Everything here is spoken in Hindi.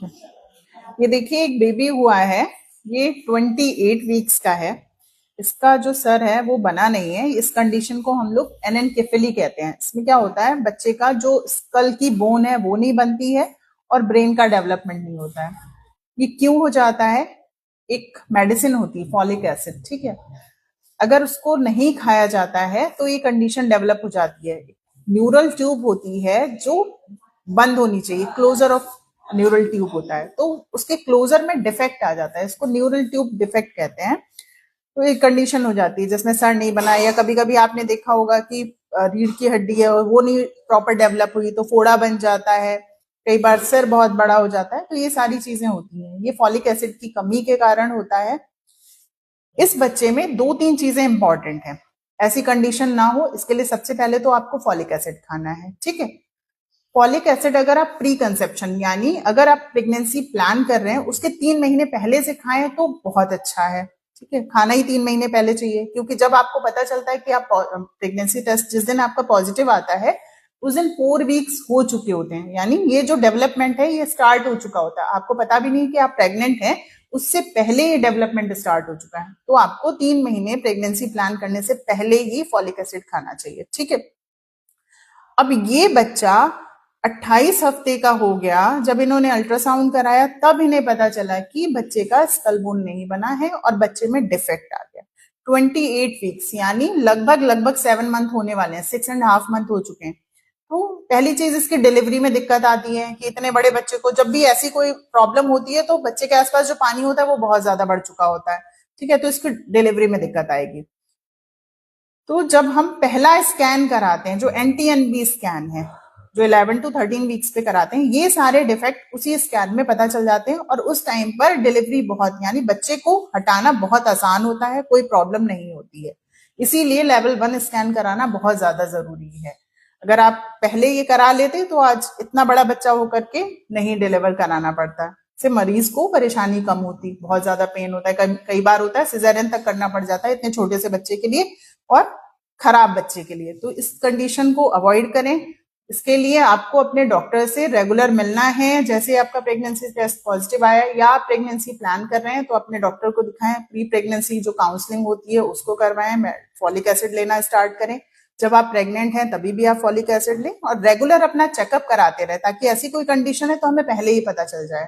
ये देखिए एक बेबी हुआ है। ये 28 वीक्स का है। इसका जो सर है वो बना नहीं है। इस कंडीशन को हम लोग एनेनकेफेली कहते हैं। इसमें क्या होता है, बच्चे का जो स्कल की बोन है वो नहीं बनती है और ब्रेन का डेवलपमेंट नहीं होता है। ये क्यों हो जाता है? एक मेडिसिन होती है फॉलिक एसिड, ठीक है। अगर उसको नहीं खाया जाता है तो ये कंडीशन डेवलप हो जाती है। न्यूरल ट्यूब होती है जो बंद होनी चाहिए, क्लोजर ऑफ न्यूरल ट्यूब होता है, तो उसके क्लोजर में डिफेक्ट आ जाता है। इसको न्यूरल ट्यूब डिफेक्ट कहते हैं। तो एक कंडीशन हो जाती है जिसमें सर नहीं बना, या कभी कभी आपने देखा होगा कि रीढ़ की हड्डी है और वो नहीं प्रॉपर डेवलप हुई तो फोड़ा बन जाता है। कई बार सिर बहुत बड़ा हो जाता है। तो ये सारी चीजें होती हैं, ये फॉलिक एसिड की कमी के कारण होता है। इस बच्चे में दो तीन चीजें इंपॉर्टेंट हैं, ऐसी कंडीशन ना हो इसके लिए। सबसे पहले तो आपको फॉलिक एसिड खाना है, ठीक है। फॉलिक एसिड अगर आप प्री कंसेप्शन यानी अगर आप प्रेगनेंसी प्लान कर रहे हैं उसके 3 महीने पहले से खाएं तो बहुत अच्छा है, ठीक है। खाना ही 3 महीने पहले चाहिए, क्योंकि जब आपको पता चलता है कि आप प्रेगनेंसी टेस्ट जिस दिन आपका पॉजिटिव आता है उस दिन 4 वीक्स हो चुके होते हैं, यानी ये जो डेवलपमेंट है ये स्टार्ट हो चुका होता है। आपको पता भी नहीं कि आप प्रेग्नेंट हैं, उससे पहले ये डेवलपमेंट स्टार्ट हो चुका है। तो आपको 3 महीने प्रेगनेंसी प्लान करने से पहले ही फॉलिक एसिड खाना चाहिए, ठीक है। अब ये बच्चा 28 हफ्ते का हो गया, जब इन्होंने अल्ट्रासाउंड कराया तब इन्हें पता चला कि बच्चे का स्कल बोन नहीं बना है और बच्चे में डिफेक्ट आ गया। 28 वीक्स यानी लगभग लगभग 7 मंथ होने वाले हैं, 6.5 मंथ हो चुके हैं। तो पहली चीज इसकी डिलीवरी में दिक्कत आती है कि इतने बड़े बच्चे को जब भी ऐसी कोई प्रॉब्लम होती है तो बच्चे के आसपास जो पानी होता है वो बहुत ज्यादा बढ़ चुका होता है, ठीक है। तो इसकी डिलीवरी में दिक्कत आएगी। तो जब हम पहला स्कैन कराते हैं जो NT-NB स्कैन है, जो 11 to 13 वीक्स पे कराते हैं, ये सारे डिफेक्ट उसी स्कैन में पता चल जाते हैं और उस टाइम पर डिलीवरी बहुत यानी बच्चे को हटाना बहुत आसान होता है, कोई प्रॉब्लम नहीं होती है। इसीलिए लेवल 1 स्कैन कराना बहुत ज्यादा जरूरी है। अगर आप पहले ये करा लेते तो आज इतना बड़ा बच्चा होकर के नहीं डिलीवर कराना पड़ता, से मरीज को परेशानी कम होती। बहुत ज्यादा पेन होता है, कई बार होता है सिजेरियन तक करना पड़ जाता है इतने छोटे से बच्चे के लिए और खराब बच्चे के लिए। तो इस कंडीशन को अवॉइड करें। इसके लिए आपको अपने डॉक्टर से रेगुलर मिलना है। जैसे आपका प्रेगनेंसी टेस्ट पॉजिटिव आया या आप प्रेगनेंसी प्लान कर रहे हैं तो अपने डॉक्टर को दिखाएं। प्री प्रेगनेंसी जो काउंसलिंग होती है उसको करवाएं। फॉलिक एसिड लेना स्टार्ट करें। जब आप प्रेग्नेंट हैं तभी भी आप फॉलिक एसिड लें और रेगुलर अपना चेकअप कराते रहे, ताकि ऐसी कोई कंडीशन है तो हमें पहले ही पता चल जाए।